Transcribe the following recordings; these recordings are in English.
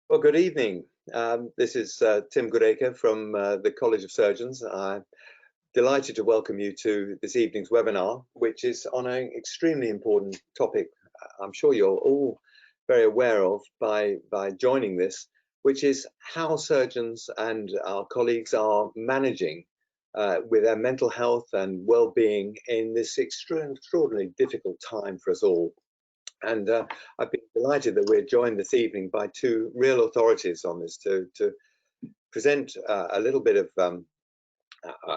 Well, good evening. This is Tim Goodacre from the College of Surgeons. I'm delighted to welcome you to this evening's webinar, which is on an extremely important topic I'm sure you're all very aware of by joining this, which is how surgeons and our colleagues are managing with their mental health and well-being in this extraordinarily difficult time for us all. And I've been delighted that we're joined this evening by two real authorities on this to present a little bit of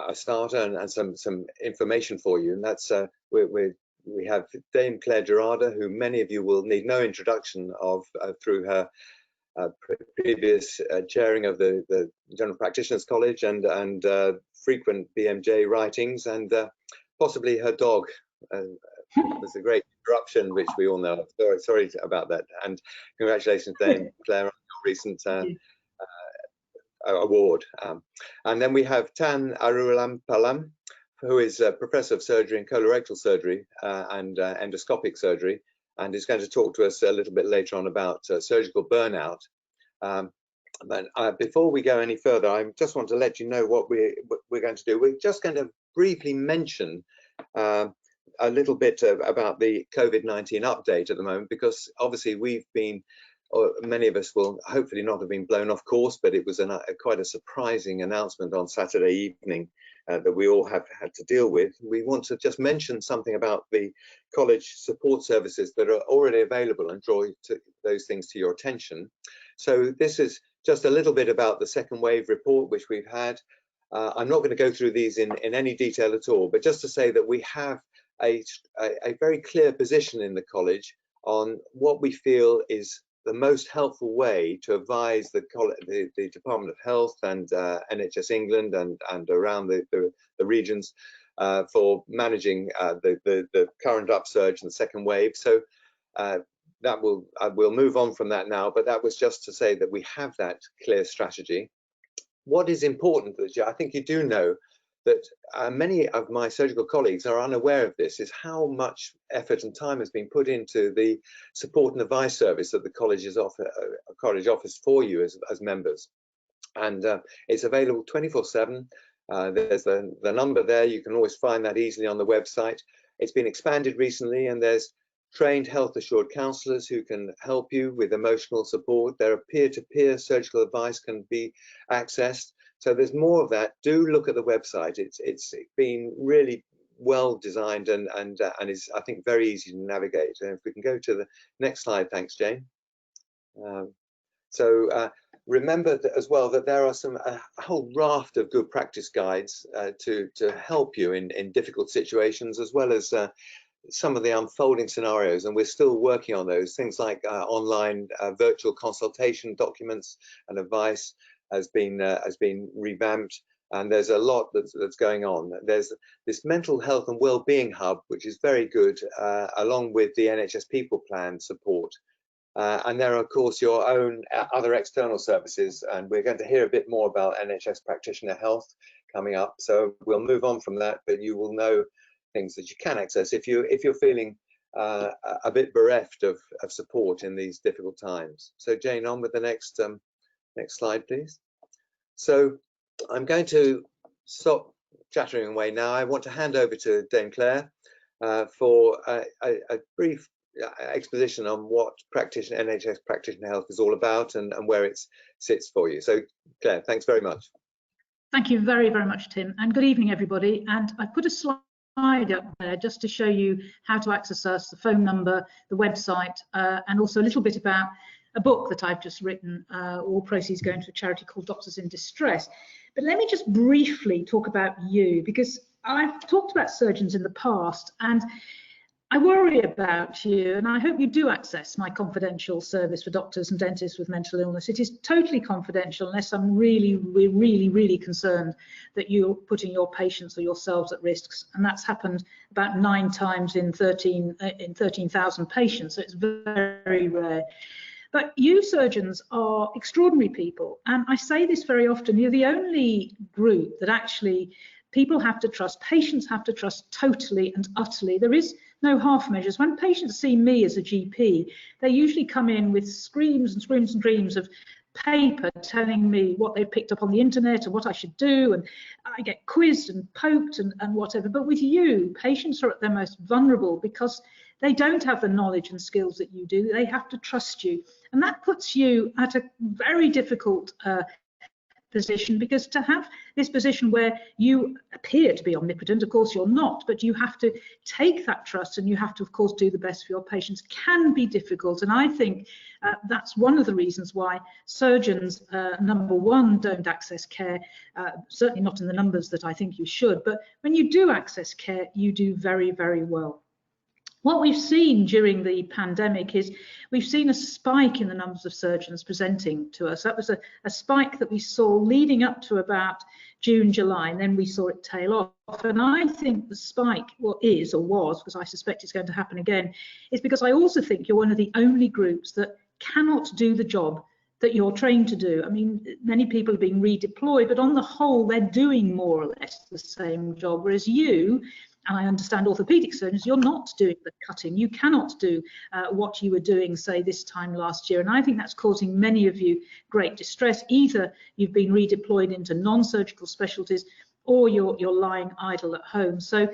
a starter and some information for you. And that's we have Dame Claire Gerada, who many of you will need no introduction of through her previous chairing of the General Practitioners College and frequent BMJ writings, and possibly her dog. Was a great interruption, which we all know. Sorry about that, and congratulations, Dame Claire, on your recent award. And then we have Tan Arulampalam, who is a professor of surgery and colorectal surgery and endoscopic surgery, and is going to talk to us a little bit later on about surgical burnout. But before we go any further, I just want to let you know what we're going to do. We're just going to briefly mention a little bit about the COVID-19 update at the moment, because obviously we've been, or many of us will hopefully not have been blown off course, but it was quite a surprising announcement on Saturday evening that we all have had to deal with. We want to just mention something about the college support services that are already available and draw those things to your attention. So this is just a little bit about the second wave report which we've had. I'm not going to go through these in any detail at all, but just to say that we have a very clear position in the college on what we feel is the most helpful way to advise the Department of Health and NHS England and around the regions for managing the current upsurge and the second wave. So we'll move on from that now, but that was just to say that we have that clear strategy. What is important, that I think you do know, that many of my surgical colleagues are unaware of this, is how much effort and time has been put into the support and advice service that the college offers for you as members. And it's available 24/7. There's the number there. You can always find that easily on the website. It's been expanded recently, and there's trained health assured counsellors who can help you with emotional support. There are peer-to-peer surgical advice can be accessed. So there's more of that. Do look at the website. It's been really well designed and is, I think, very easy to navigate. And if we can go to the next slide, thanks, Jane. Remember that as well that there are a whole raft of good practice guides to help you in difficult situations, as well as some of the unfolding scenarios, and we're still working on those things like online virtual consultation documents and advice has been revamped, and there's a lot that's going on. There's this mental health and well-being hub, which is very good, along with the NHS People Plan support. And there are, of course, your own other external services, and we're going to hear a bit more about NHS practitioner health coming up. So we'll move on from that, but you will know things that you can access if you're feeling a bit bereft of support in these difficult times. So Jane, on with the next slide, please. So I'm going to stop chattering away now. I want to hand over to Dame Claire for a brief exposition on what NHS practitioner health is all about and where it sits for you. So Claire, thanks very much. Thank you very, very much, Tim, and good evening, everybody. And I put a slide up there just to show you how to access us, the phone number, the website, and also a little bit about a book that I've just written, all proceeds going to a charity called Doctors in Distress. But let me just briefly talk about you, because I've talked about surgeons in the past, and I worry about you, and I hope you do access my confidential service for doctors and dentists with mental illness. It is totally confidential unless I'm really concerned that you're putting your patients or yourselves at risks, and that's happened about 9 times in 13,000 patients, so it's very rare. But you surgeons are extraordinary people, and I say this very often, you're the only group that actually people have to trust, patients have to trust totally and utterly. There is no half measures. When patients see me as a GP, they usually come in with screams and screams and screams of paper telling me what they've picked up on the internet and what I should do, and I get quizzed and poked and whatever. But with you, patients are at their most vulnerable because they don't have the knowledge and skills that you do. They have to trust you, and that puts you at a very difficult position, because to have this position where you appear to be omnipotent, of course you're not, but you have to take that trust and you have to, of course, do the best for your patients, can be difficult. And I think that's one of the reasons why surgeons, number one, don't access care, certainly not in the numbers that I think you should, but when you do access care, you do very, very well. What we've seen during the pandemic is we've seen a spike in the numbers of surgeons presenting to us. That was a spike that we saw leading up to about June, July, and then we saw it tail off. And I think the spike, is or was, because I suspect it's going to happen again, is because I also think you're one of the only groups that cannot do the job that you're trained to do. I mean, many people are being redeployed, but on the whole, they're doing more or less the same job, whereas you, and I understand orthopedic surgeons, you're not doing the cutting. You cannot do what you were doing, say, this time last year. And I think that's causing many of you great distress. Either you've been redeployed into non-surgical specialties, or you're lying idle at home. So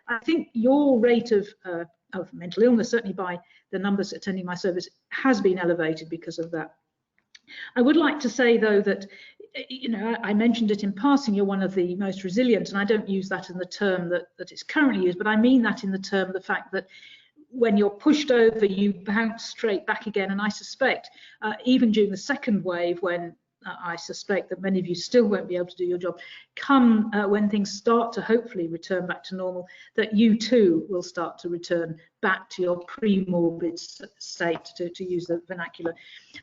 I think your rate of mental illness, certainly by the numbers attending my service, has been elevated because of that. I would like to say, though, that, you know, I mentioned it in passing, you're one of the most resilient, and I don't use that in the term that is currently used, but I mean that in the term, the fact that when you're pushed over, you bounce straight back again. And I suspect even during the second wave, when I suspect that many of you still won't be able to do your job, come when things start to hopefully return back to normal, that you too will start to return back to your pre-morbid state, to use the vernacular.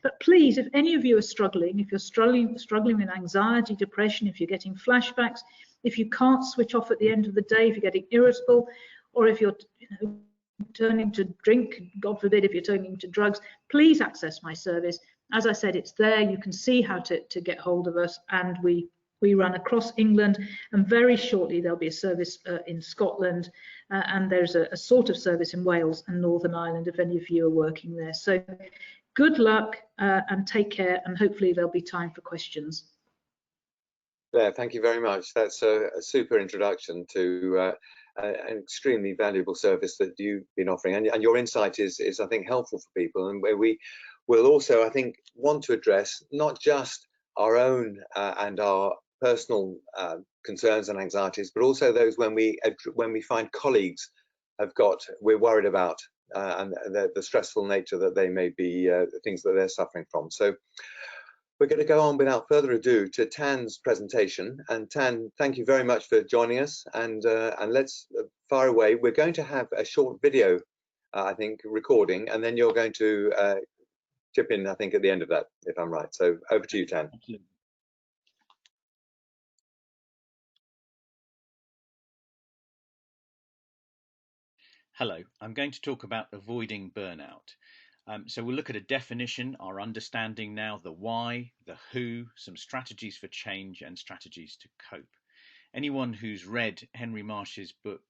But please, if any of you are struggling, if you're struggling with anxiety, depression, if you're getting flashbacks, if you can't switch off at the end of the day, if you're getting irritable, or if you're turning to drink, God forbid, if you're turning to drugs, please access my service. As I said, it's there. You can see how to get hold of us, and we run across England, and very shortly there'll be a service in Scotland, and there's a sort of service in Wales and Northern Ireland if any of you are working there. So good luck and take care, and hopefully there'll be time for questions. Yeah, thank you very much. That's a super introduction to an extremely valuable service that you've been offering, and your insight is I think helpful for people, and where we will also, I think, want to address not just our own and our personal concerns and anxieties, but also those when we find colleagues we're worried about, and the stressful nature that they may be, the things that they're suffering from. So we're going to go on without further ado to Tan's presentation. And Tan, thank you very much for joining us. And let's fire away. We're going to have a short video, I think, recording, and then you're going to chip in, I think, at the end of that, if I'm right. So over to you, Tan. Absolutely. Hello, I'm going to talk about avoiding burnout. So we'll look at a definition, our understanding now, the why, the who, some strategies for change and strategies to cope. Anyone who's read Henry Marsh's book,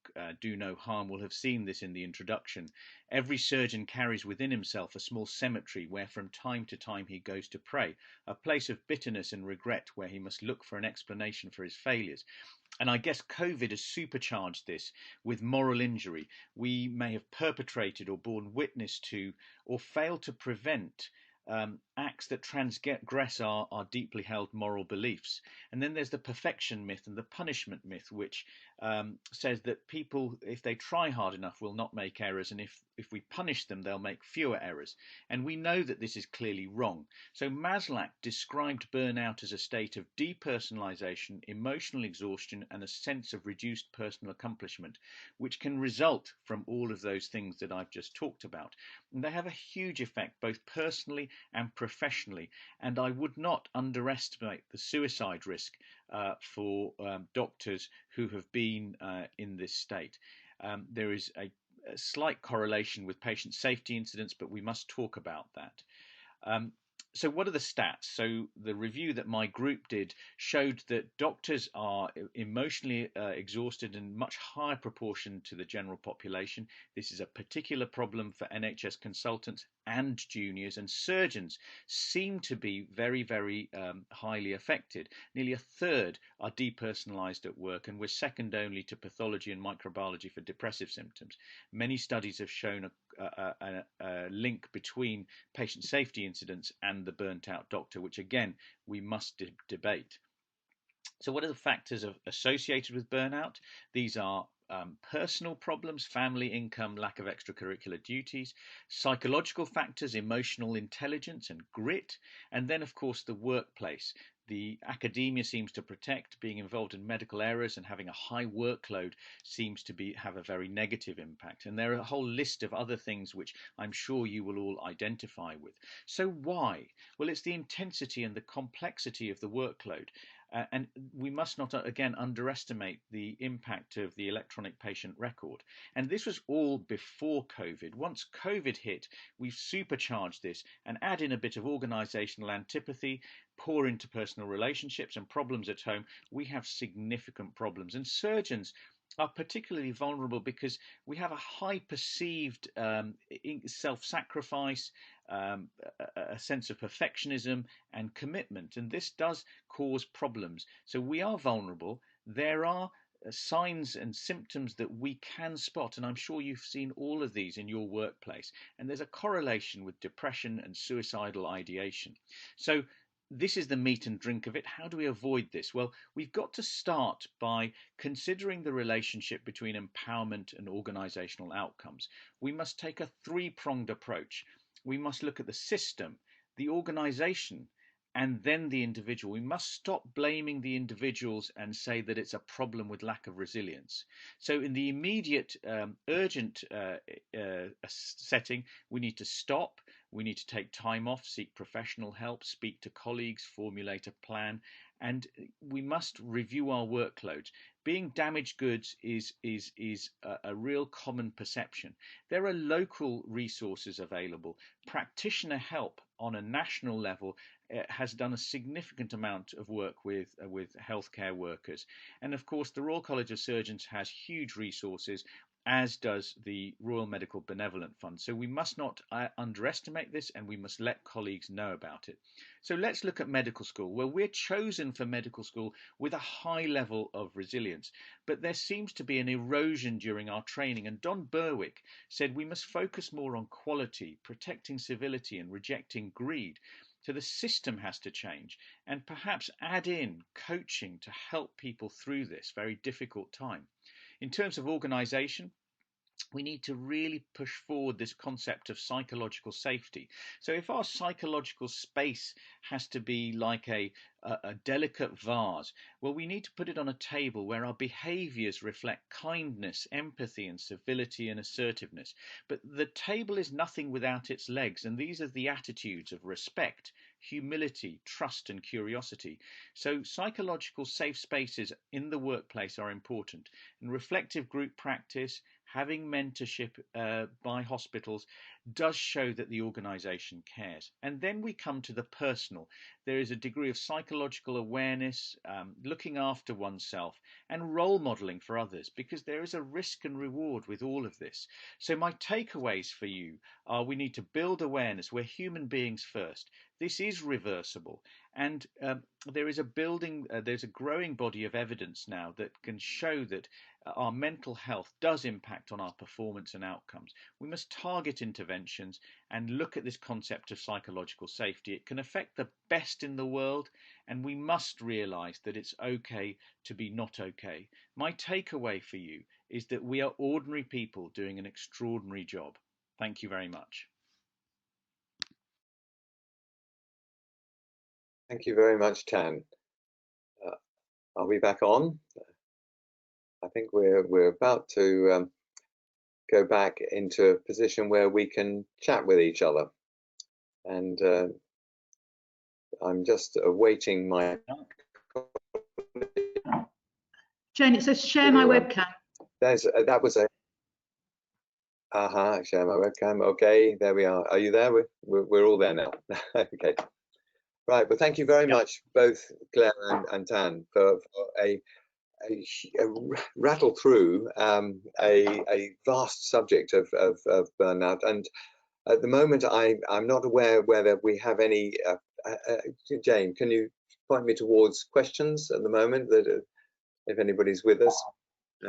Do No Harm, will have seen this in the introduction. Every surgeon carries within himself a small cemetery where from time to time he goes to pray, a place of bitterness and regret where he must look for an explanation for his failures. And I guess COVID has supercharged this with moral injury. We may have perpetrated or borne witness to or failed to prevent acts that transgress our deeply held moral beliefs. And then there's the perfection myth and the punishment myth, which says that people, if they try hard enough, will not make errors, and if we punish them, they'll make fewer errors. And we know that this is clearly wrong. So Maslach described burnout as a state of depersonalization, emotional exhaustion, and a sense of reduced personal accomplishment, which can result from all of those things that I've just talked about. And they have a huge effect, both personally and professionally. And I would not underestimate the suicide risk for doctors who have been in this state. There is a slight correlation with patient safety incidents, but we must talk about that. So what are the stats? So the review that my group did showed that doctors are emotionally exhausted in much higher proportion to the general population. This is a particular problem for NHS consultants and juniors, and surgeons seem to be very, very highly affected. Nearly a third are depersonalized at work, and we're second only to pathology and microbiology for depressive symptoms. Many studies have shown a link between patient safety incidents and the burnt out doctor, which again we must debate. So what are the factors associated with burnout? These are personal problems, family, income, lack of extracurricular duties, psychological factors, emotional intelligence and grit, and then of course the workplace. The academia seems to protect. Being involved in medical errors and having a high workload seems to have a very negative impact. And there are a whole list of other things which I'm sure you will all identify with. So why? Well, it's the intensity and the complexity of the workload. And we must not, again, underestimate the impact of the electronic patient record. And this was all before COVID. Once COVID hit, we've supercharged this and add in a bit of organizational antipathy, poor interpersonal relationships and problems at home. We have significant problems. And surgeons are particularly vulnerable because we have a high perceived self-sacrifice, a sense of perfectionism and commitment, and this does cause problems. So we are vulnerable. There are signs and symptoms that we can spot, and I'm sure you've seen all of these in your workplace, and there's a correlation with depression and suicidal ideation. So this is the meat and drink of it. How do we avoid this? Well, we've got to start by considering the relationship between empowerment and organizational outcomes. We must take a three-pronged approach. We must look at the system, the organization, and then the individual. We must stop blaming the individuals and say that it's a problem with lack of resilience. So in the immediate, urgent setting, we need to stop. We need to take time off, seek professional help, speak to colleagues, formulate a plan, and we must review our workloads. Being damaged goods is a real common perception. There are local resources available. Practitioner help on a national level has done a significant amount of work with healthcare workers. And of course, the Royal College of Surgeons has huge resources, as does the Royal Medical Benevolent Fund. So we must not underestimate this, and we must let colleagues know about it. So let's look at medical school. Well, we're chosen for medical school with a high level of resilience, but there seems to be an erosion during our training. And Don Berwick said we must focus more on quality, protecting civility and rejecting greed. So the system has to change, and perhaps add in coaching to help people through this very difficult time. In terms of organization, we need to really push forward this concept of psychological safety. So if our psychological space has to be like a delicate vase, well, we need to put it on a table where our behaviors reflect kindness, empathy, and civility and assertiveness. But the table is nothing without its legs, and these are the attitudes of respect, humility, trust, and curiosity. So psychological safe spaces in the workplace are important, and reflective group practice, having mentorship by hospitals does show that the organisation cares. And then we come to the personal. There is a degree of psychological awareness, looking after oneself, and role modelling for others, because there is a risk and reward with all of this. So my takeaways for you are: we need to build awareness. We're human beings first. This is reversible, and there is there's a growing body of evidence now that can show that our mental health does impact on our performance and outcomes. We must target interventions and look at this concept of psychological safety. It can affect the best in the world, and we must realise that it's okay to be not okay. My takeaway for you is that we are ordinary people doing an extraordinary job. Thank you very much. Thank you very much, Tan. Are we back on? I think we're about to go back into a position where we can chat with each other, and I'm just awaiting my. Jane, it says share my webcam. That was a. Share my webcam. Okay, there we are. Are you there? We're all there now. Okay. Right. Well, thank you very much, both Claire and Tan, for a rattle through a vast subject of burnout. And at the moment, I'm not aware whether we have any. Jane, can you point me towards questions at the moment, that if anybody's with us?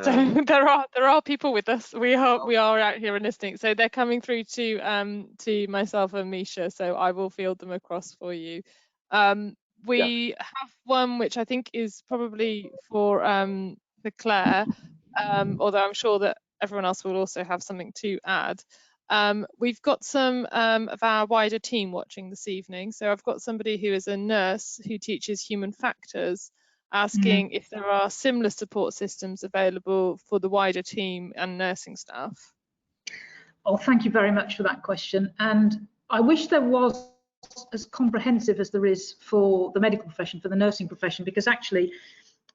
So there are people with us. We are out here and listening. So they're coming through to myself and Misha. So I will field them across for you. We have one which I think is probably for Claire, although I'm sure that everyone else will also have something to add. We've got some of our wider team watching this evening. So I've got somebody who is a nurse who teaches human factors, asking if there are similar support systems available for the wider team and nursing staff. Oh, thank you very much for that question. And I wish there was as comprehensive as there is for the medical profession, for the nursing profession, because actually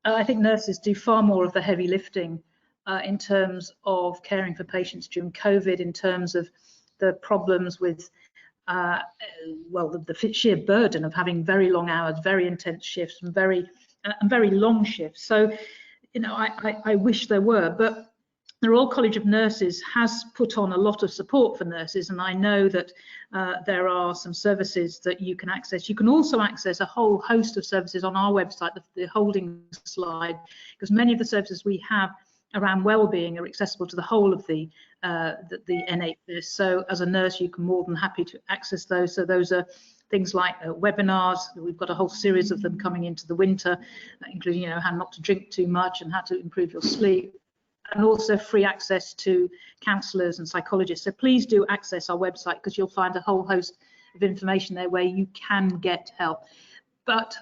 I think nurses do far more of the heavy lifting in terms of caring for patients during COVID, in terms of the problems with well, the sheer burden of having very long hours, very intense shifts, and very long shifts. So, you know, I wish there were, but the Royal College of Nurses has put on a lot of support for nurses, and I know that there are some services that you can access. You can also access a whole host of services on our website, the holding slide, because many of the services we have around well-being are accessible to the whole of the NHS. So as a nurse, you can more than happy to access those. So those are things like webinars. We've got a whole series of them coming into the winter, including, you know, how not to drink too much and how to improve your sleep, and also free access to counsellors and psychologists. So please do access our website, because you'll find a whole host of information there where you can get help. But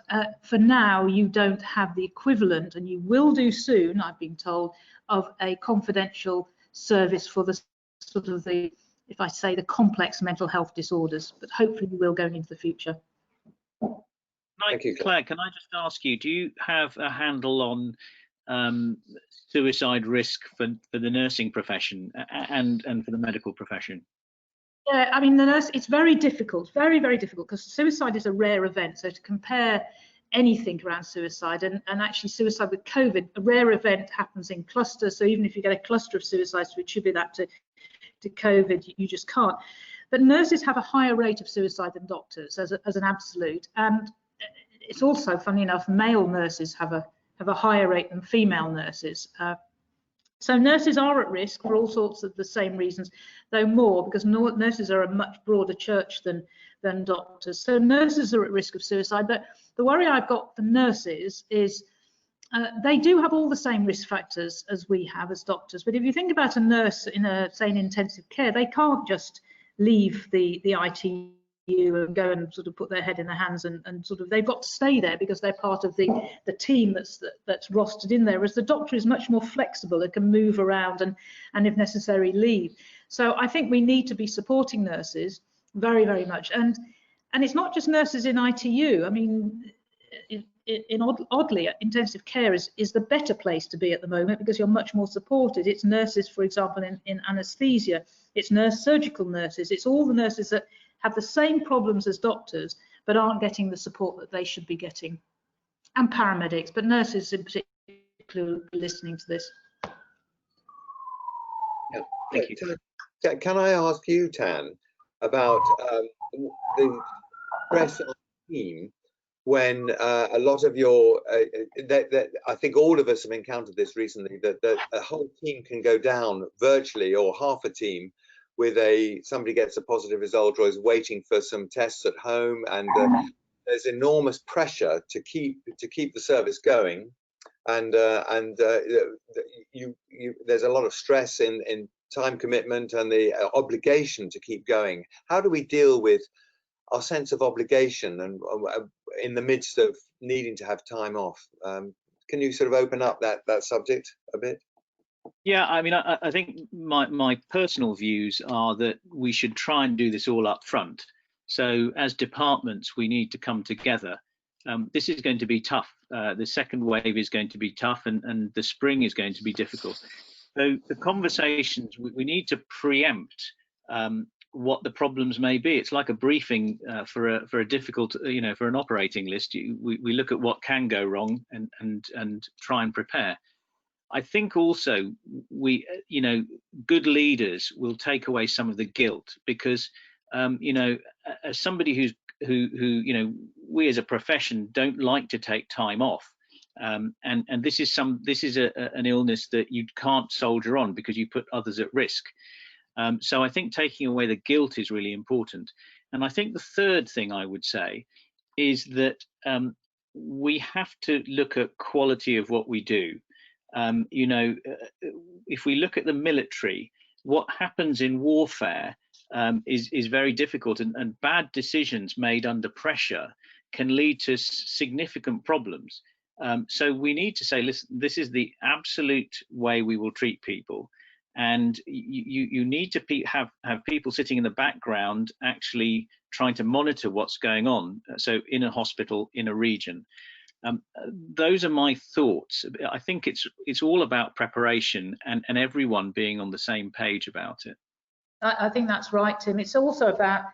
for now, you don't have the equivalent, and you will do soon, I've been told, of a confidential service for the sort of the, if I say, the complex mental health disorders, but hopefully we will going into the future. Thank you, Claire. Can I just ask you, do you have a handle on suicide risk for the nursing profession and for the medical profession? Yeah, I mean, the nurse, it's very difficult, very, very difficult, because suicide is a rare event. So to compare anything around suicide, and actually suicide with COVID, a rare event happens in clusters. So even if you get a cluster of suicides to attribute that to COVID, you just can't. But nurses have a higher rate of suicide than doctors as an absolute. And it's also, funny enough, male nurses have a higher rate than female nurses. So nurses are at risk for all sorts of the same reasons, though more, because nurses are a much broader church than doctors. So nurses are at risk of suicide. But the worry I've got for nurses is they do have all the same risk factors as we have as doctors. But if you think about a nurse in say, in intensive care, they can't just leave the ITU and go and sort of put their head in their hands and sort of, they've got to stay there because they're part of the team that's rostered in there, whereas the doctor is much more flexible and can move around and if necessary leave. So I think we need to be supporting nurses very, very much, and it's not just nurses in ITU. I mean, oddly, intensive care is the better place to be at the moment, because you're much more supported. It's nurses, for example, in anaesthesia, it's surgical nurses, it's all the nurses that have the same problems as doctors but aren't getting the support that they should be getting, and paramedics, but nurses in particular listening to this. Yeah, thank you. Can I ask you, Tan, about the stress on the team when a lot of your, I think all of us have encountered this recently, that a whole team can go down virtually, or half a team, with somebody gets a positive result or is waiting for some tests at home, and there's enormous pressure to keep the service going, and there's a lot of stress in time commitment and the obligation to keep going. How do we deal with our sense of obligation and in the midst of needing to have time off? Can you sort of open up that subject a bit? Yeah, I mean, I think my personal views are that we should try and do this all up front. So as departments, we need to come together. This is going to be tough. The second wave is going to be tough, and the spring is going to be difficult. So the conversations, we need to preempt what the problems may be. It's like a briefing for a difficult, for an operating list. We look at what can go wrong and try and prepare. I think also good leaders will take away some of the guilt, because as somebody who we as a profession don't like to take time off, and this is an illness that you can't soldier on because you put others at risk. So I think taking away the guilt is really important. And I think the third thing I would say is that we have to look at quality of what we do. If we look at the military, what happens in warfare is very difficult, and bad decisions made under pressure can lead to significant problems. So we need to say, listen, this is the absolute way we will treat people. And you need to have people sitting in the background actually trying to monitor what's going on. So in a hospital, in a region. Those are my thoughts. I think it's all about preparation and everyone being on the same page about it. I think that's right, Tim. It's also about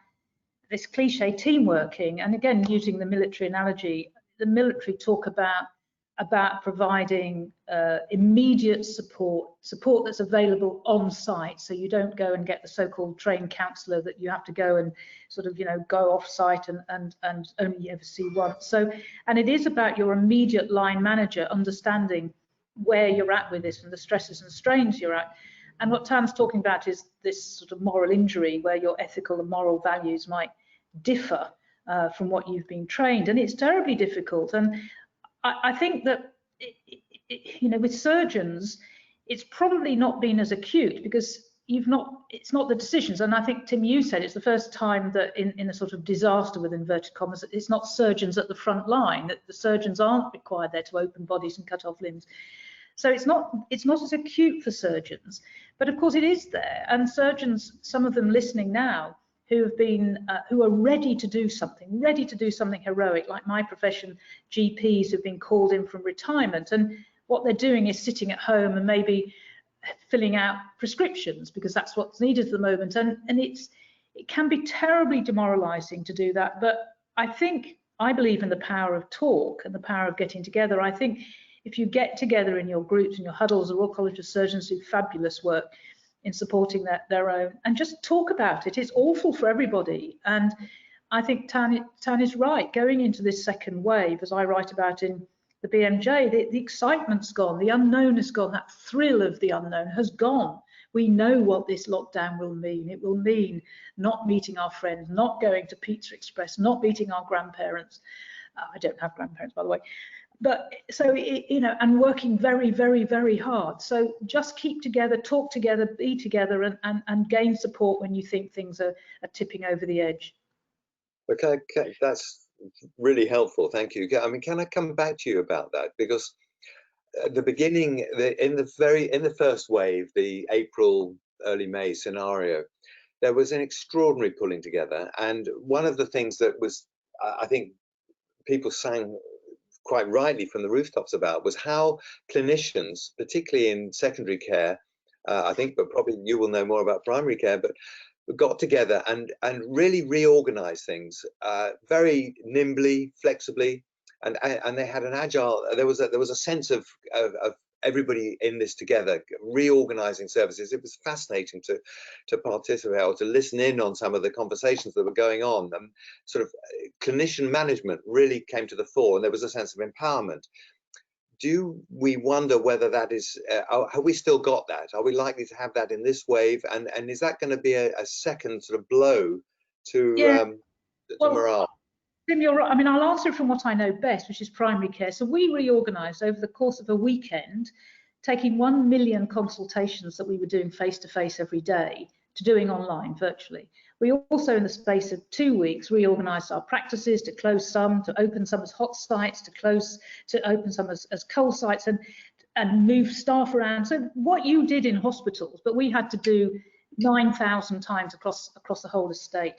this cliche team working. And again, using the military analogy, the military talk about providing immediate support that's available on site, so you don't go and get the so-called trained counsellor that you have to go and sort of go off site and only ever see once. So, and it is about your immediate line manager understanding where you're at with this and the stresses and strains you're at. And what Tan's talking about is this sort of moral injury where your ethical and moral values might differ from what you've been trained, and it's terribly difficult. And I think that, with surgeons, it's probably not been as acute because it's not the decisions. And I think, Tim, you said it's the first time that in a sort of disaster, with inverted commas, it's not surgeons at the front line, that the surgeons aren't required there to open bodies and cut off limbs. So it's not as acute for surgeons, but of course it is there. And surgeons, some of them listening now, who are ready to do something heroic, like my profession, GPs who've been called in from retirement, and what they're doing is sitting at home and maybe filling out prescriptions because that's what's needed at the moment. And it can be terribly demoralizing to do that. But I believe in the power of talk and the power of getting together. I think if you get together in your groups and your huddles, the Royal College of Surgeons do fabulous work in supporting their own, and just talk about it. It's awful for everybody. And I think Tan is right. Going into this second wave, as I write about in the BMJ, the excitement's gone, the unknown is gone, that thrill of the unknown has gone. We know what this lockdown will mean. It will mean not meeting our friends, not going to Pizza Express, not meeting our grandparents. I don't have grandparents, by the way. But so, and working very, very, very hard. So just keep together, talk together, be together, and gain support when you think things are tipping over the edge. Okay, that's really helpful. Thank you. I mean, can I come back to you about that? Because at the beginning, in the first wave, the April, early May scenario, there was an extraordinary pulling together. And one of the things that was, I think, people sang quite rightly from the rooftops about was how clinicians, particularly in secondary care, I think, but probably you will know more about primary care, but got together and really reorganized things very nimbly, flexibly, and they had an agile. There was a sense of everybody in this together, reorganizing services. It was fascinating to participate or to listen in on some of the conversations that were going on. And sort of clinician management really came to the fore, and there was a sense of empowerment. Do we wonder whether that is, have we still got that? Are we likely to have that in this wave? And is that going to be a second sort of blow to morale? Tim, you're right. I mean, I'll answer from what I know best, which is primary care. So we reorganised over the course of a weekend, taking 1 million consultations that we were doing face-to-face every day to doing online virtually. We also, in the space of 2 weeks, reorganised our practices to close some, to open some as hot sites, to open some as cold sites, and move staff around. So what you did in hospitals, but we had to do 9,000 times across the whole estate.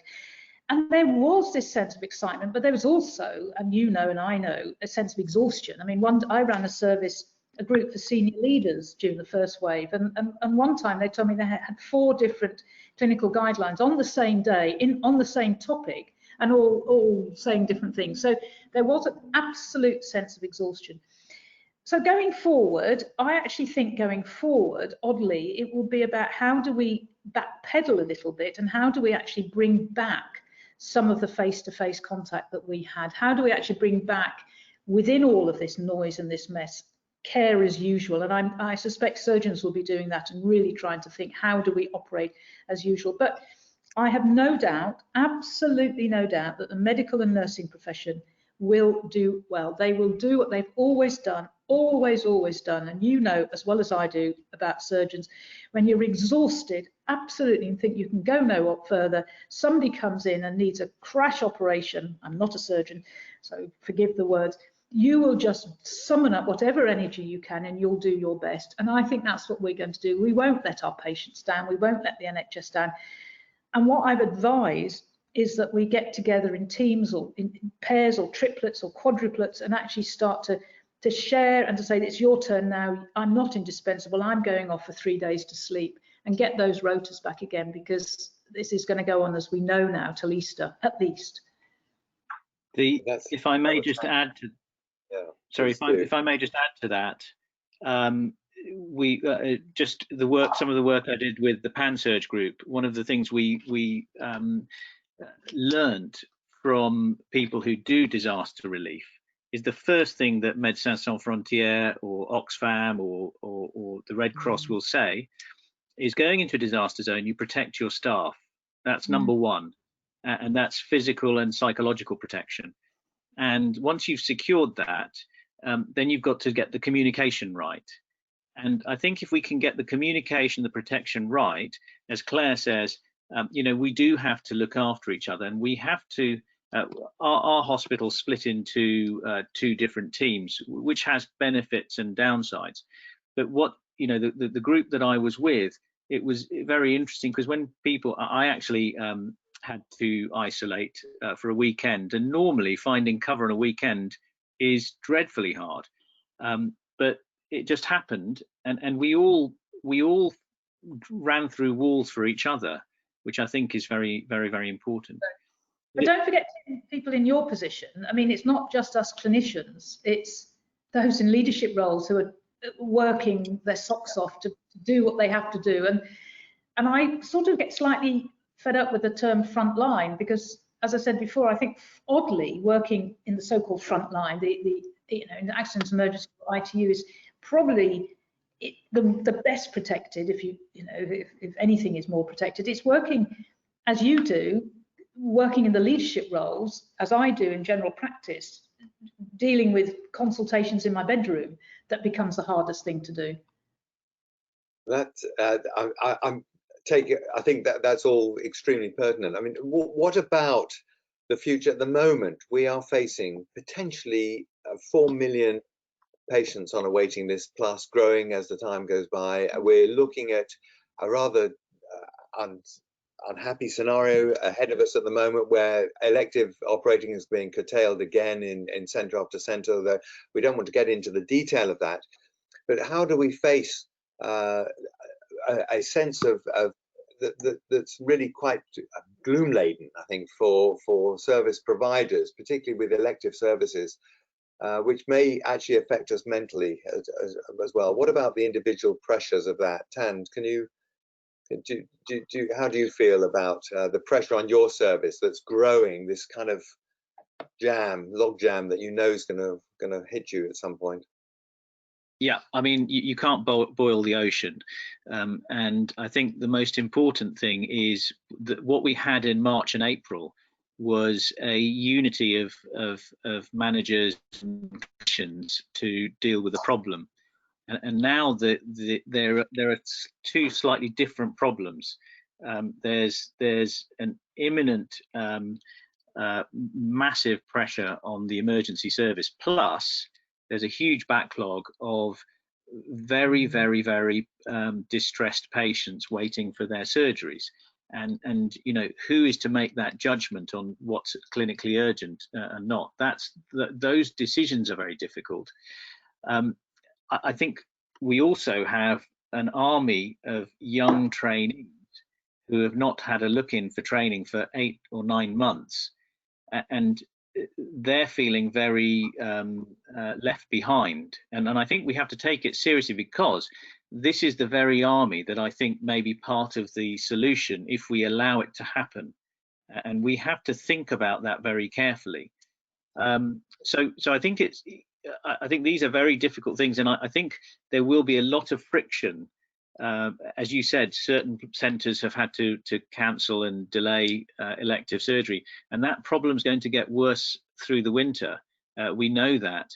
And there was this sense of excitement, but there was also, and you know and I know, a sense of exhaustion. I mean, I ran a service a group for senior leaders during the first wave, and one time they told me they had 4 different clinical guidelines on the same day, on the same topic, and all saying different things. So there was an absolute sense of exhaustion. So going forward, I actually think going forward, oddly, it will be about how do we backpedal a little bit, and how do we actually bring back some of the face-to-face contact that we had? How do we actually bring back, within all of this noise and this mess, care as usual? And I suspect surgeons will be doing that and really trying to think, how do we operate as usual? But I have no doubt, absolutely no doubt, that the medical and nursing profession will do well. They will do what they've always done, always done. And you know as well as I do about surgeons, when you're exhausted, absolutely, and think you can go no further, somebody comes in and needs a crash operation. I'm not a surgeon, so forgive the words. You will just summon up whatever energy you can and you'll do your best. And I think that's what we're going to do. We won't let our patients down. We won't let the NHS down. And what I've advised is that we get together in teams or in pairs or triplets or quadruplets and actually start to share and to say, it's your turn now. I'm not indispensable. I'm going off for 3 days to sleep, and get those rotas back again, because this is going to go on, as we know now, till Easter at least. If I may just add to, sorry, if I may just add to that, we just some of the work I did with the PanSurg group. One of the things we learned from people who do disaster relief is the first thing that Médecins Sans Frontières or Oxfam or the Red Cross will say is, going into a disaster zone, you protect your staff. That's number one, and that's physical and psychological protection. And once you've secured that, then you've got to get the communication right. And I think if we can get the communication, the protection right, as Claire says, you know, we do have to look after each other, and we have to. Our hospital split into 2 different teams, which has benefits and downsides. But what, you know, the group that I was with, it was very interesting, because when I actually had to isolate for a weekend, and normally finding cover on a weekend is dreadfully hard. But it just happened, and we all ran through walls for each other, which I think is very, very, very important. But don't forget people in your position. I mean, it's not just us clinicians, it's those in leadership roles who are working their socks off to do what they have to do. And I sort of get slightly fed up with the term front line, because, as I said before, I think oddly working in the so-called front line, you know, in the accident emergency ITU is probably the best protected. If you know, if anything is more protected, it's working as you do, working in the leadership roles, as I do in general practice, dealing with consultations in my bedroom, that becomes the hardest thing to do. That I think that's all extremely pertinent. I mean, what about the future? At the moment, we are facing potentially 4 million patients on a waiting list, plus growing as the time goes by. We're looking at a rather unhappy scenario ahead of us at the moment, where elective operating is being curtailed again in centre after centre. Though we don't want to get into the detail of that, but how do we face a sense of that's really quite gloom laden, I think, for service providers, particularly with elective services, which may actually affect us mentally as well. What about the individual pressures of that? Tan, can you how do you feel about the pressure on your service that's growing, this kind of log jam that you know is going to hit you at some point? Yeah, I mean, you can't boil the ocean, and I think the most important thing is that what we had in March and April was a unity of managers and clinicians to deal with the problem, and now there are 2 slightly different problems. There's an imminent massive pressure on the emergency service, plus there's a huge backlog of very, very, very distressed patients waiting for their surgeries. And you know, who is to make that judgment on what's clinically urgent and not? Those decisions are very difficult. I think we also have an army of young trainees who have not had a look in for training for 8 or 9 months, and they're feeling very left behind. And I think we have to take it seriously, because this is the very army that I think may be part of the solution if we allow it to happen. And we have to think about that very carefully. So I think I think these are very difficult things, and I think there will be a lot of friction. As you said, certain centres have had to cancel and delay elective surgery, and that problem is going to get worse through the winter. We know that,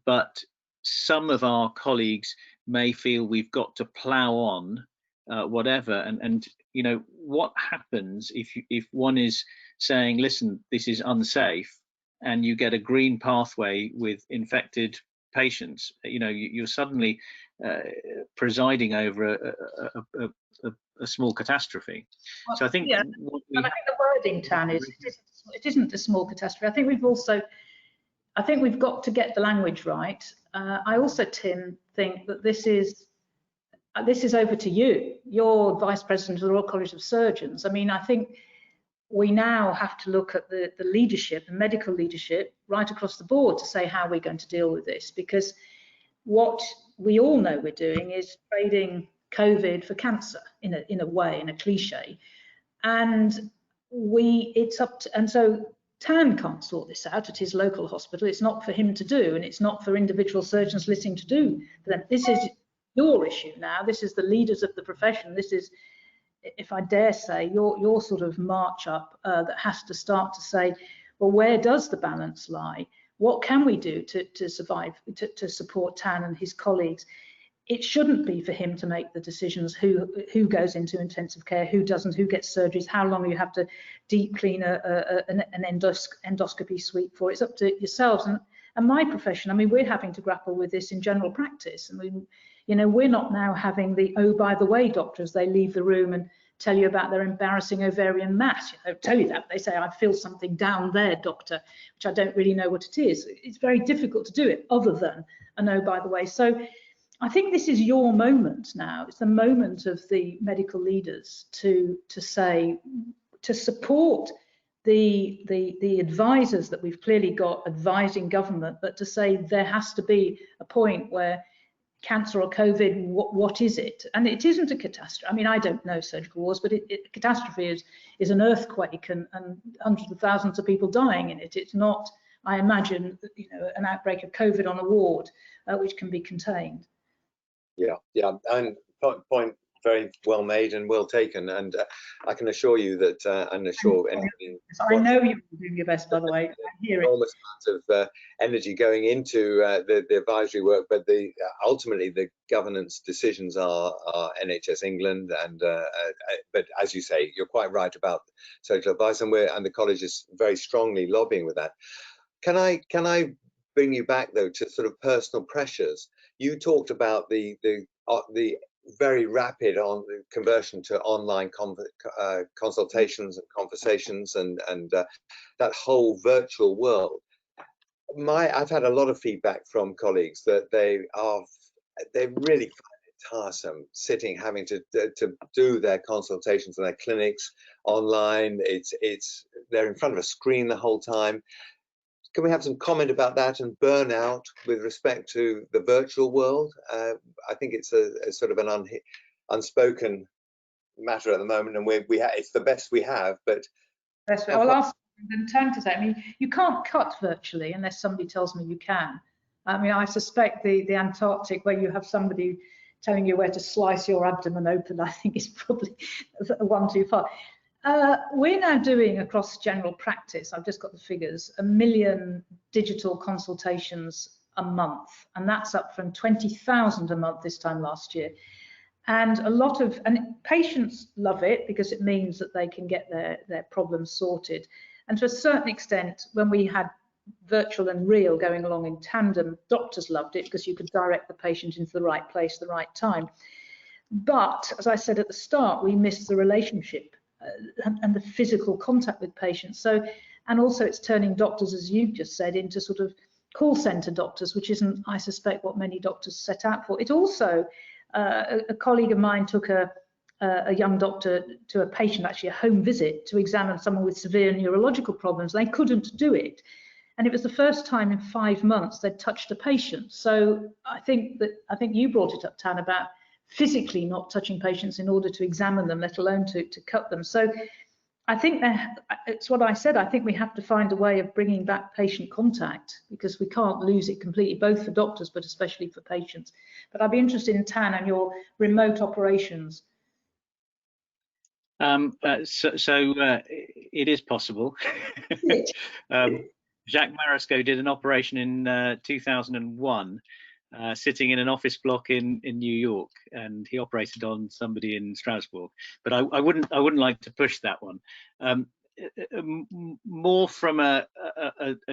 but some of our colleagues may feel we've got to plough on whatever. And you know, what happens if one is saying, listen, this is unsafe, and you get a green pathway with infected patients? You know, you're suddenly presiding over a small catastrophe. Well, so I think, yeah, but I think the wording, Tan, is it isn't a small catastrophe. I think we've got to get the language right. I also, Tim, think that this is over to you. You're Vice President of the Royal College of Surgeons. I mean, I think we now have to look at the leadership, the medical leadership, right across the board to say how we're going to deal with this, because what we all know we're doing is trading COVID for cancer in a way, in a cliche, and it's up to, and so Tan can't sort this out at his local hospital. It's not for him to do, and it's not for individual surgeons listening to do. This is your issue now. This is the leaders of the profession. This is, if I dare say, your sort of march up that has to start to say, well, where does the balance lie? What can we do to survive, to support Tan and his colleagues? It shouldn't be for him to make the decisions who goes into intensive care, who doesn't, who gets surgeries, how long you have to deep clean an endoscopy suite for. It's up to yourselves. And my profession, I mean, we're having to grapple with this in general practice. I mean, you know, we're not now having the, oh, by the way, doctors, they leave the room and tell you about their embarrassing ovarian mass. They don't tell you that. They say, I feel something down there, doctor, which I don't really know what it is. It's very difficult to do it other than a no, by the way. So I think this is your moment now. It's the moment of the medical leaders to say, to support the advisors that we've clearly got advising government, but to say there has to be a point where cancer or COVID, what is it? And it isn't a catastrophe. I mean, I don't know surgical wars, but a catastrophe is an earthquake and hundreds of thousands of people dying in it. It's not, I imagine, you know, an outbreak of COVID on a ward, which can be contained. Yeah, and point very well made and well taken, and I can assure you that, and assure anybody. I know you're doing your best, by the way. I hear it. Enormous amounts of energy going into the advisory work, but ultimately the governance decisions are NHS England, and but as you say, you're quite right about social advice, and the college is very strongly lobbying with that. Can I bring you back though to sort of personal pressures? You talked about the very rapid conversion to online consultations and conversations and that whole virtual world. I've had a lot of feedback from colleagues that they really find it tiresome sitting, having to do their consultations and their clinics online. They're in front of a screen the whole time. Can we have some comment about that and burnout with respect to the virtual world? I think it's a sort of an unspoken matter at the moment, and it's the best we have. But I'll ask them to say. I mean, you can't cut virtually unless somebody tells me you can. I mean, I suspect the Antarctic, where you have somebody telling you where to slice your abdomen open, I think is probably one too far. We're now doing across general practice, I've just got the figures, 1 million digital consultations a month, and that's up from 20,000 a month this time last year. And patients love it because it means that they can get their problems sorted. And to a certain extent, when we had virtual and real going along in tandem, doctors loved it because you could direct the patient into the right place, the right time. But as I said at the start, we missed the relationship and the physical contact with patients. So, and also it's turning doctors, as you just said, into sort of call centre doctors, which isn't, I suspect, what many doctors set out for. It also, a colleague of mine took a young doctor to a patient, actually a home visit, to examine someone with severe neurological problems. They couldn't do it. And it was the first time in 5 months they'd touched a patient. So I think you brought it up, Tan, about physically not touching patients in order to examine them, let alone to cut them. So I think it's what I said. I think we have to find a way of bringing back patient contact, because we can't lose it completely, both for doctors, but especially for patients. But I'd be interested in, Tan, and your remote operations. It is possible. Jacques Marasco did an operation in 2001, sitting in an office block in New York, and he operated on somebody in Strasbourg. But I wouldn't like to push that one. More from a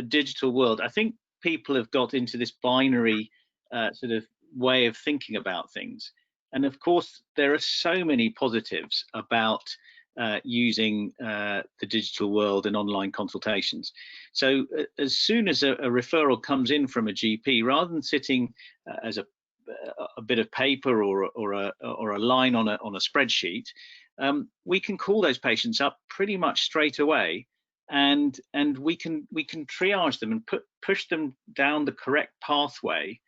digital world, I think people have got into this binary sort of way of thinking about things. And of course, there are so many positives about using the digital world and online consultations. So as soon as a referral comes in from a GP, rather than sitting as a bit of paper or a line on a spreadsheet, we can call those patients up pretty much straight away, and we can triage them and push them down the correct pathway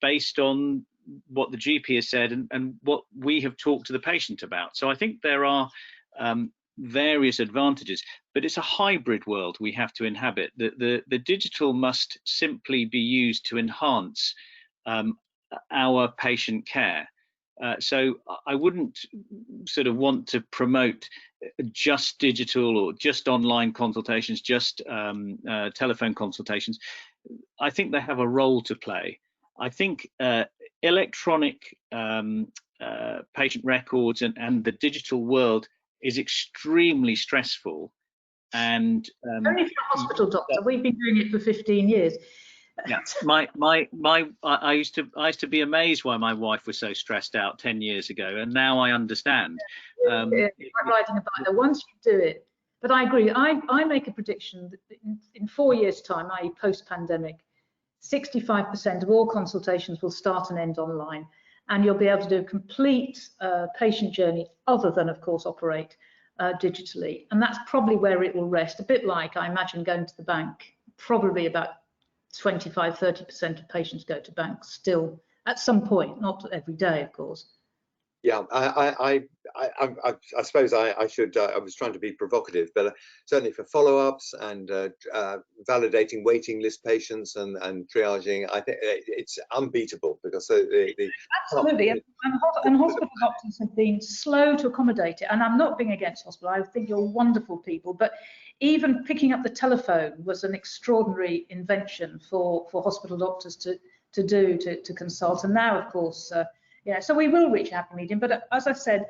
based on what the GP has said and what we have talked to the patient about. So I think there are various advantages, but it's a hybrid world we have to inhabit. The digital must simply be used to enhance our patient care. So I wouldn't sort of want to promote just digital or just online consultations, just telephone consultations. I think they have a role to play. I think electronic patient records and the digital world is extremely stressful. And only for a hospital doctor, we've been doing it for 15 years. Yeah, I used to be amazed why my wife was so stressed out 10 years ago, and now I understand. I'm riding a bike. Once you do it, but I agree. I make a prediction that in 4 years' time, i.e., post-pandemic, 65% of all consultations will start and end online, and you'll be able to do a complete patient journey, other than, of course, operate digitally. And that's probably where it will rest. A bit like, I imagine, going to the bank. Probably about 25–30% of patients go to banks still at some point, not every day, of course. Yeah, I suppose I should. I was trying to be provocative, but certainly for follow-ups and validating waiting list patients and triaging, I think it's unbeatable, because absolutely, and hospital doctors have been slow to accommodate it. And I'm not being against hospital. I think you're wonderful people, but even picking up the telephone was an extraordinary invention for hospital doctors to consult. And now, of course. Yeah, so we will reach a happy medium, but as I said,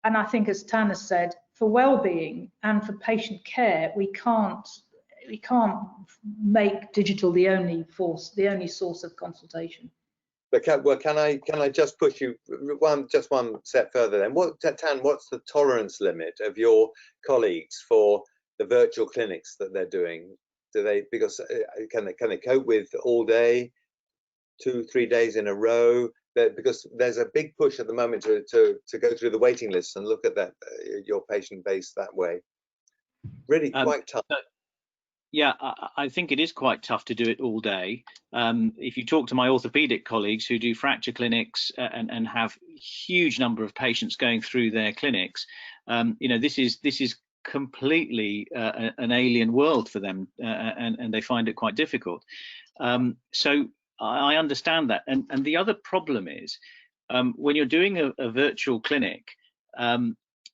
and I think as Tan has said, for well-being and for patient care, we can't make digital the only source of consultation. But can I just push you one step further then? Tan, what's the tolerance limit of your colleagues for the virtual clinics that they're doing? Because can they cope with all day, 2–3 days in a row? Because there's a big push at the moment to go through the waiting lists and look at that your patient base that way. Really quite tough. Yeah, I think it is quite tough to do it all day. If you talk to my orthopedic colleagues who do fracture clinics and have huge number of patients going through their clinics, this is completely an alien world for them, and they find it quite difficult. So I understand that, and the other problem is when you're doing a virtual clinic,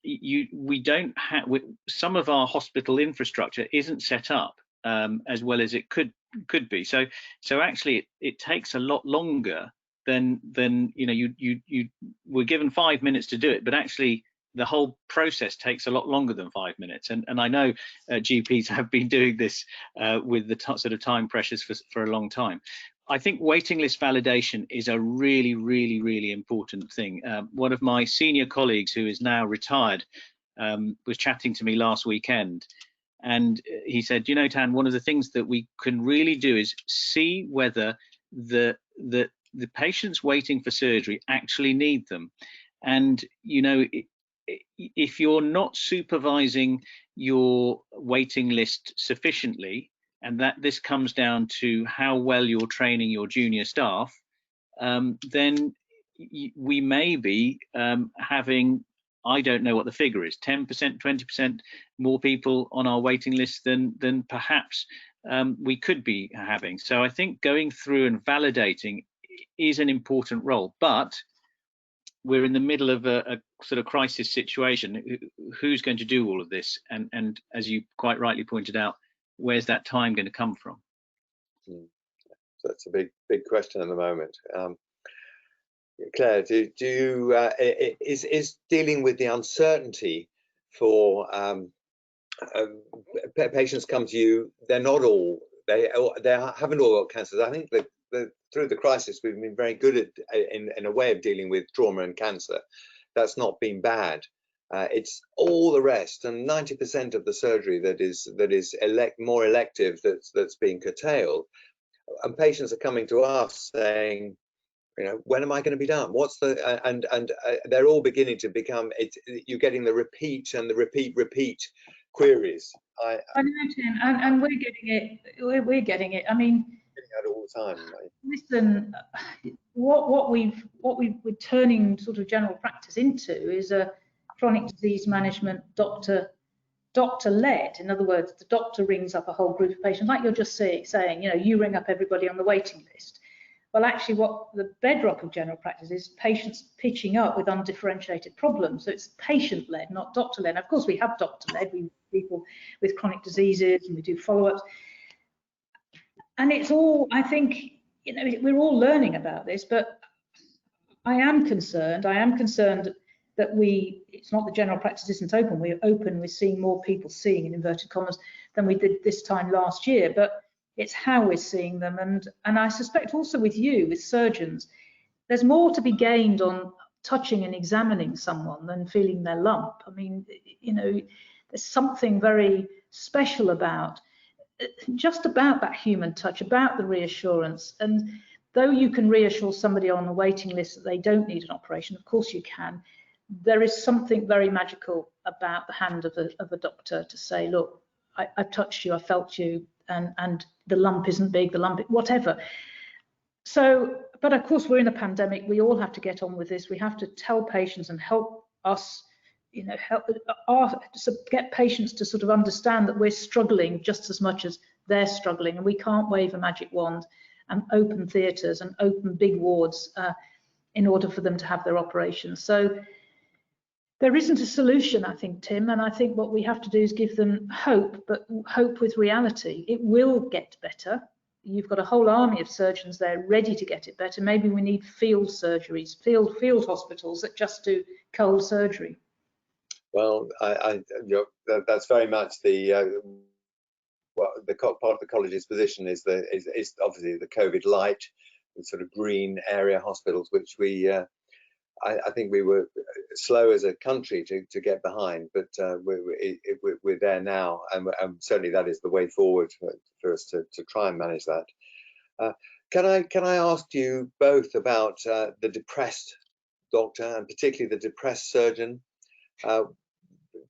we don't have, some of our hospital infrastructure isn't set up as well as it could be. So actually it takes a lot longer than you were given 5 minutes to do it, but actually the whole process takes a lot longer than 5 minutes. And I know GPs have been doing this with the sort of time pressures for a long time. I think waiting list validation is a really, really, really important thing. One of my senior colleagues, who is now retired, was chatting to me last weekend, And he said, you know, Tan, one of the things that we can really do is see whether the patients waiting for surgery actually need them. And, you know, if you're not supervising your waiting list sufficiently, and that this comes down to how well you're training your junior staff, then we may be having, I don't know what the figure is, 10%, 20% more people on our waiting list than perhaps we could be having. So I think going through and validating is an important role, but we're in the middle of a sort of crisis situation. Who's going to do all of this? And as you quite rightly pointed out, where's that time going to come from? So that's a big question at the moment. Claire, do you is dealing with the uncertainty for patients come to you? They're not all they haven't all got cancers. I think that through the crisis we've been very good at in a way of dealing with trauma and cancer. That's not been bad. It's all the rest, and 90% of the surgery that is more elective that's being curtailed. And patients are coming to us saying, you know, when am I going to be done? What's the and they're all beginning to become. You're getting the repeat and the repeat queries. I know, Tim, and we're getting it. We're getting it. I mean, getting that all the time. Right? Listen, what we're turning sort of general practice into is a chronic disease management doctor-led. In other words, the doctor rings up a whole group of patients, like you're just saying. You know, you ring up everybody on the waiting list. Well, actually, what the bedrock of general practice is patients pitching up with undifferentiated problems. So it's patient-led, not doctor-led. Of course, we have doctor-led. We people with chronic diseases, and we do follow-ups. And it's all, I think, you know, we're all learning about this, but I am concerned that it's not the general practice isn't open. We're open, we're seeing more people seeing, in inverted commas, than we did this time last year, but it's how we're seeing them. And I suspect also with you, with surgeons, there's more to be gained on touching and examining someone than feeling their lump. I mean, you know, there's something very special about that human touch, about the reassurance. And though you can reassure somebody on the waiting list that they don't need an operation, of course you can, there is something very magical about the hand of a doctor to say, look, I've touched you, I felt you, and the lump isn't big, the lump, whatever. So, but of course we're in a pandemic, we all have to get on with this. We have to tell patients and help us, you know, get patients to sort of understand that we're struggling just as much as they're struggling, and we can't wave a magic wand and open theatres and open big wards in order for them to have their operations. So there isn't a solution, I think, Tim, and I think what we have to do is give them hope, but hope with reality. It will get better. You've got a whole army of surgeons there ready to get it better. Maybe we need field surgeries, field hospitals that just do cold surgery. Well, that's very much the part of the college's position is obviously the COVID light, the sort of green area hospitals, which I think we were slow as a country to get behind, but we're there now, and certainly that is the way forward for us to try and manage that. Can I ask you both about the depressed doctor, and particularly the depressed surgeon?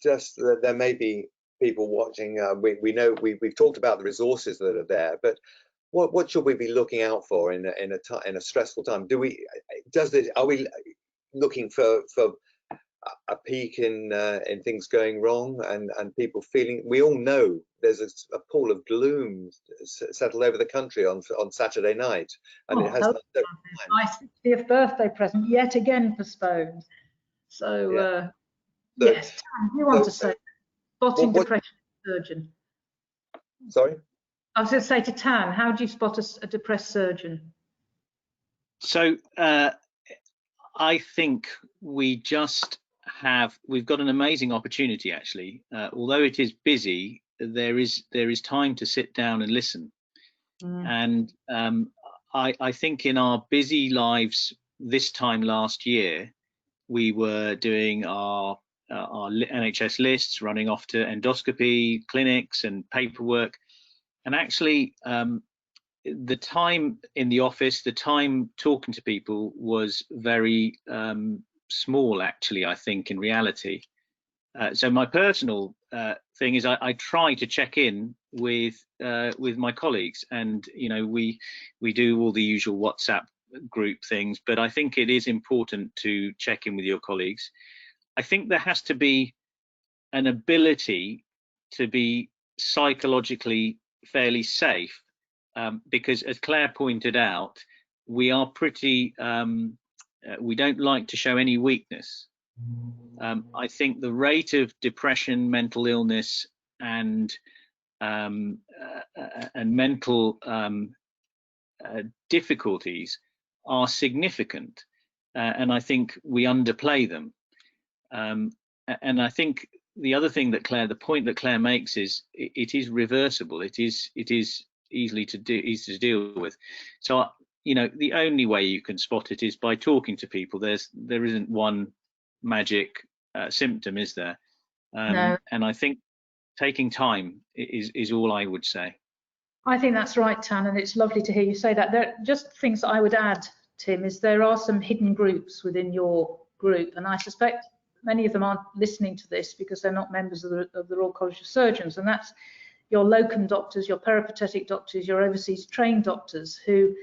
Just that there may be people watching. We know we've talked about the resources that are there, but what should we be looking out for in a stressful time? Are we looking for a peak in things going wrong and people feeling? We all know there's a pool of gloom settled over the country on Saturday night, and it has my 60th birthday present yet again postponed. So yes, Tan, you want to say spotting depression surgeon? Sorry, I was going to say to Tan, how do you spot a depressed surgeon? So I think we've got an amazing opportunity, actually. Although it is busy, there is time to sit down and listen. And I think in our busy lives this time last year, we were doing our our NHS lists, running off to endoscopy clinics and paperwork. And actually, the time in the office, the time talking to people was very small, actually, I think, in reality. So my personal thing is I try to check in with my colleagues, and we do all the usual WhatsApp group things, but I think it is important to check in with your colleagues. I think there has to be an ability to be psychologically fairly safe, because as Claire pointed out, we are pretty we don't like to show any weakness. I think the rate of depression, mental illness, and mental difficulties are significant, and I think we underplay them. And I think the other thing that the point that Claire makes is it is reversible. It is easy to deal with. So the only way you can spot it is by talking to people. There isn't one magic symptom, is there? No. And I think taking time is all I would say. I think that's right, Tan, and it's lovely to hear you say that. There are just things that I would add, Tim, is there are some hidden groups within your group, and I suspect many of them aren't listening to this because they're not members of the Royal College of Surgeons, and that's your locum doctors, your peripatetic doctors, your overseas trained doctors, who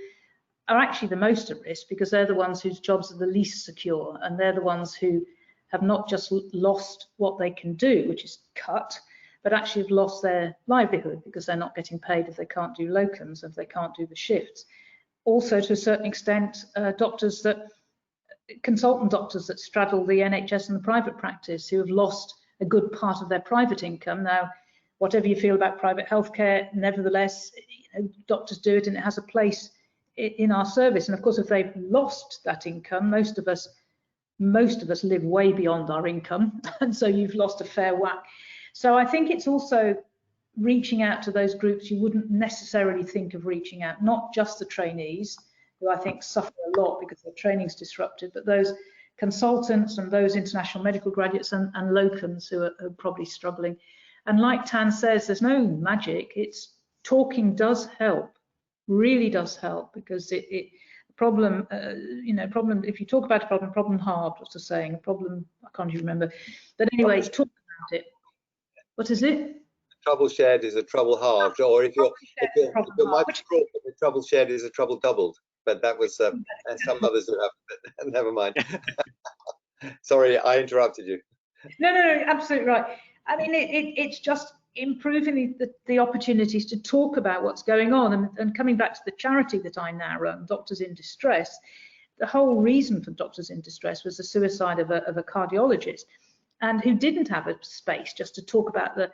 are actually the most at risk because they're the ones whose jobs are the least secure, and they're the ones who have not just lost what they can do, which is cut, but actually have lost their livelihood because they're not getting paid if they can't do locums, if they can't do the shifts. Also, to a certain extent, consultant doctors that straddle the NHS and the private practice, who have lost a good part of their private income. Now, whatever you feel about private healthcare, nevertheless, doctors do it and it has a place in our service. And of course, if they've lost that income, most of us live way beyond our income, and so you've lost a fair whack. So I think it's also reaching out to those groups you wouldn't necessarily think of reaching out, not just the trainees, who I think suffer a lot because their training's disrupted, but those consultants and those international medical graduates and locums who are probably struggling. And like Tan says, there's no magic. It's talking does help, really does help, because problem, problem, if you talk about a problem hard, what's the saying? A problem, I can't even remember. But anyway, talk about it. What is it? Trouble shared is a trouble halved, or if you're Michael Crawford, the trouble shared is a trouble doubled. But that was and some others who have. Never mind. Sorry, I interrupted you. No, absolutely right. I mean, it's just improving the opportunities to talk about what's going on, and coming back to the charity that I now run, Doctors in Distress. The whole reason for Doctors in Distress was the suicide of a cardiologist, and who didn't have a space just to talk about the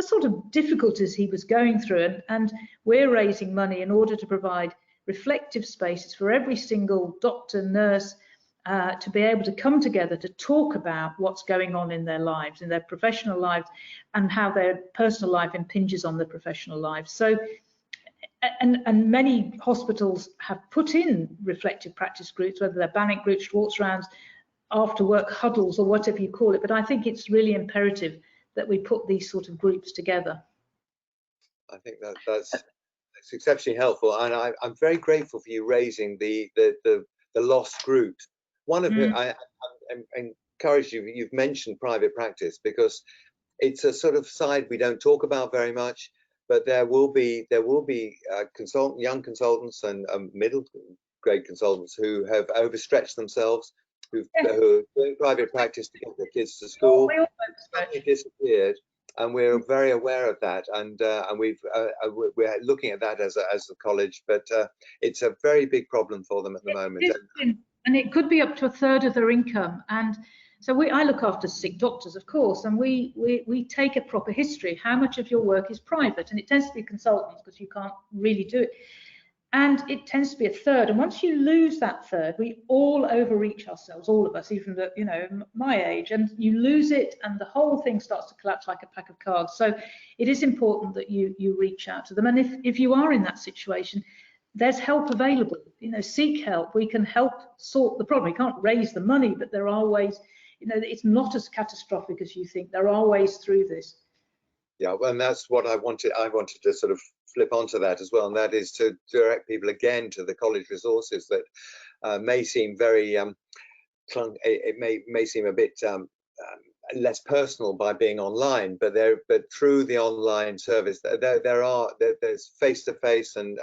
sort of difficulties he was going through, and we're raising money in order to provide reflective spaces for every single doctor, nurse, to be able to come together to talk about what's going on in their lives, in their professional lives, and how their personal life impinges on their professional lives. So, and many hospitals have put in reflective practice groups, whether they're Bannock groups, Schwartz rounds, after work huddles, or whatever you call it. But I think it's really imperative that we put these sort of groups together. I think that's exceptionally helpful, and I'm very grateful for you raising the lost groups. One of it, I encourage you. You've mentioned private practice because it's a sort of side we don't talk about very much, but there will be young consultants and middle grade consultants who have overstretched themselves, who are doing private practice to get their kids to school, suddenly disappeared. And we're very aware of that, and we're looking at that as a college, but it's a very big problem for them at the moment. And it could be up to a third of their income. And so I look after sick doctors, of course, and we take a proper history. How much of your work is private? And it tends to be consultants because you can't really do it. And it tends to be a third. And once you lose that third, we all overreach ourselves, all of us, even my age, and you lose it and the whole thing starts to collapse like a pack of cards. So it is important that you reach out to them. And if you are in that situation, there's help available. Seek help. We can help sort the problem. We can't raise the money, but there are ways you know, it's not as catastrophic as you think. There are ways through this. Yeah, well, and that's what I wanted to sort of flip onto that as well, and that is to direct people again to the college resources that may seem very it may seem a bit less personal by being online, but through the online service there's face-to-face and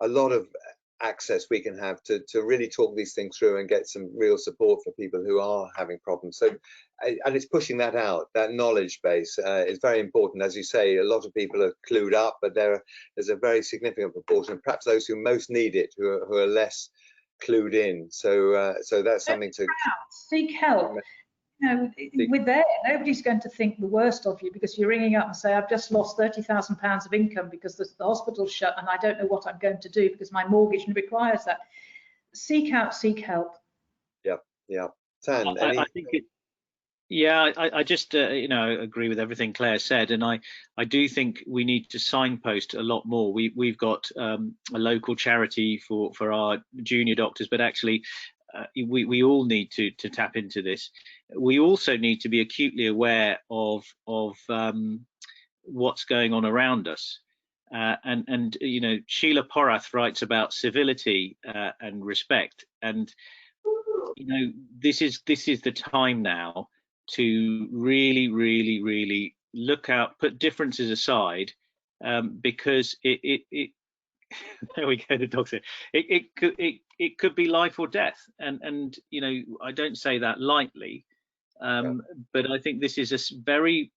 a lot of access we can have to really talk these things through and get some real support for people who are having problems. So, and it's pushing that out. That knowledge base is very important. As you say, a lot of people are clued up, but there's a very significant proportion, perhaps those who most need it, who are less clued in. So that's something to seek help. You know, with there, nobody's going to think the worst of you because you're ringing up and say, I've just lost £30,000 of income because the hospital's shut and I don't know what I'm going to do because my mortgage requires that. Seek help. Yeah. Tan, I think it. Yeah, I just you know, agree with everything Claire said, and I do think we need to signpost a lot more. We've got a local charity for our junior doctors, but actually we all need to tap into this. We also need to be acutely aware of what's going on around us. And you know, Sheila Porath writes about civility and respect, and you know, this is the time now to really look out, put differences aside, because it there we go, the dog's here. It could be life or death, and you know, I don't say that lightly, but I think this is a very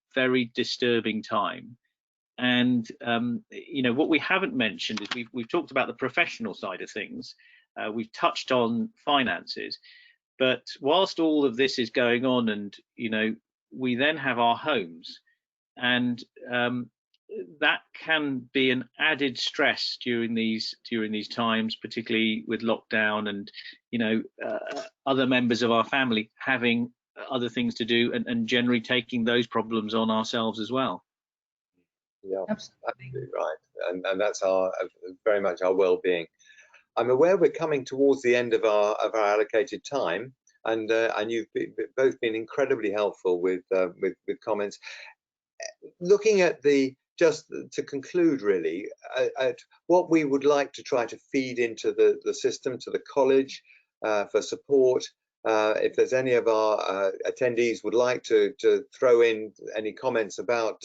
disturbing time. And you know, what we haven't mentioned is we've talked about the professional side of things, we've touched on finances, but whilst all of this is going on, and you know, we then have our homes, and that can be an added stress during these times, particularly with lockdown, and you know, other members of our family having other things to do, and generally taking those problems on ourselves as well. Yeah, absolutely right, and that's very much our well-being. I'm aware we're coming towards the end of our allocated time, and you've both been incredibly helpful with comments. Looking at just to conclude really, at what we would like to try to feed into the system, to the college for support. If there's any of our attendees would like to throw in any comments about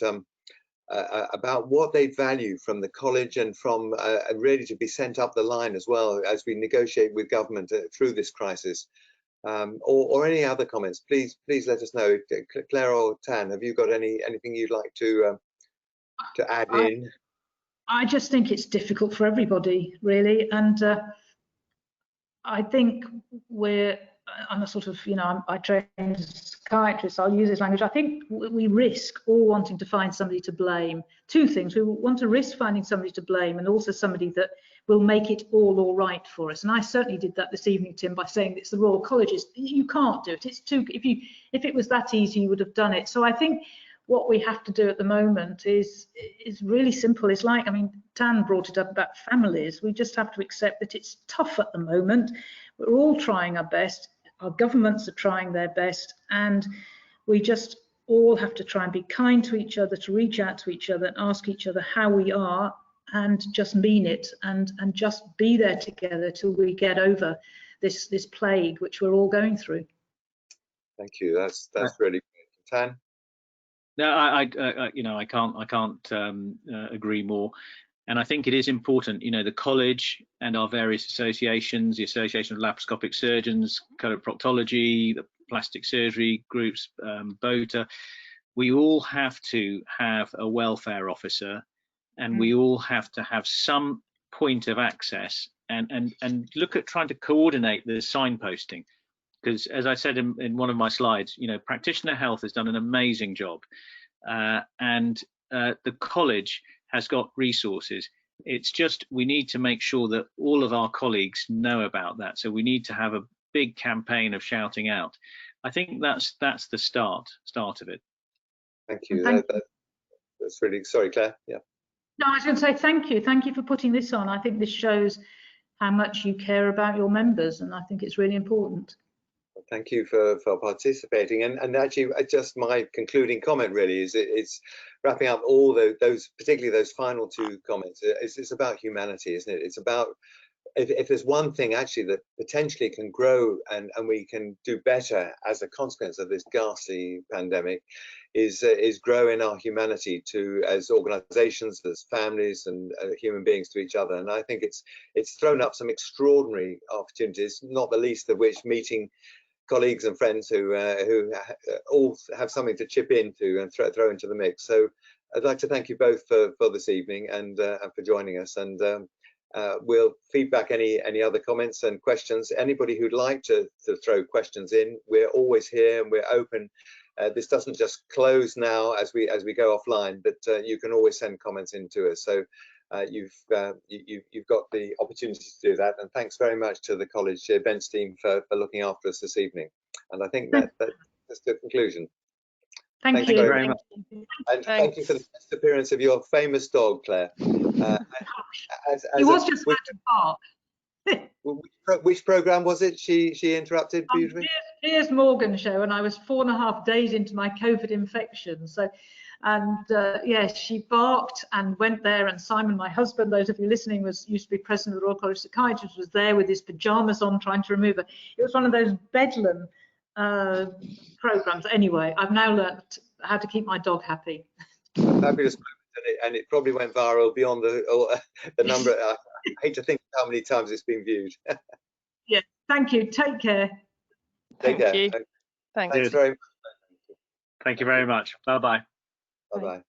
what they value from the college, and from really to be sent up the line as well as we negotiate with government through this crisis, or any other comments, please let us know. Claire or Tan, have you got anything you'd like to add in? I just think it's difficult for everybody really, and I think I'm a sort of, you know, I trained as a psychiatrist, I'll use this language. I think we risk all wanting to find somebody to blame. Two things: we want to risk finding somebody to blame, and also somebody that will make it all right for us. And I certainly did that this evening, Tim, by saying it's the Royal Colleges. You can't do it. It's too. If it was that easy, you would have done it. So I think what we have to do at the moment is really simple. It's like, I mean, Tan brought it up about families. We just have to accept that it's tough at the moment. We're all trying our best. Our governments are trying their best, and we just all have to try and be kind to each other, to reach out to each other and ask each other how we are, and just mean it, and just be there together till we get over this plague which we're all going through. Thank you. That's really good. Tan? No, I you know, I can't agree more. And I think it is important, you know, the college and our various associations, the Association of Laparoscopic Surgeons, Proctology, the plastic surgery groups, BOTA, we all have to have a welfare officer, and we all have to have some point of access, and look at trying to coordinate the signposting. Because as I said in one of my slides, you know, practitioner health has done an amazing job, and the college has got resources. It's just we need to make sure that all of our colleagues know about that. So we need to have a big campaign of shouting out. I think that's the start of it. Thank you. That's really, sorry, Claire. Yeah. No, I was going to say thank you. Thank you for putting this on. I think this shows how much you care about your members, and I think it's really important. Thank you for participating. And actually, just my concluding comment really is it's wrapping up all those, particularly those final two comments. It's about humanity, isn't it? It's about, if there's one thing actually that potentially can grow and we can do better as a consequence of this ghastly pandemic, is growing our humanity as organizations, as families, and human beings to each other. And I think it's thrown up some extraordinary opportunities, not the least of which meeting colleagues and friends who all have something to chip into and throw into the mix. So I'd like to thank you both for this evening and for joining us. And we'll feedback any other comments and questions. Anybody who'd like to throw questions in, we're always here and we're open. This doesn't just close now as we go offline, but you can always send comments in to us. So you've got the opportunity to do that, and thanks very much to the college events team for looking after us this evening. And I think that's the conclusion. Thank you very much. And thank you for the best appearance of your famous dog, Claire. He was just about to bark. Which program was it she interrupted beautifully? Piers Morgan show, and I was 4.5 days into my COVID infection. So, and yes, she barked and went there. And Simon, my husband, those of you listening, used to be president of the Royal College of Psychiatrists, was there with his pajamas on, trying to remove her. It was one of those bedlam programs. Anyway, I've now learnt how to keep my dog happy. Fabulous moment, and it probably went viral beyond the number. I hate to think how many times it's been viewed. Yeah, thank you. Take care. Thank you. Thanks very much. Thank you very much. Bye bye. Bye bye.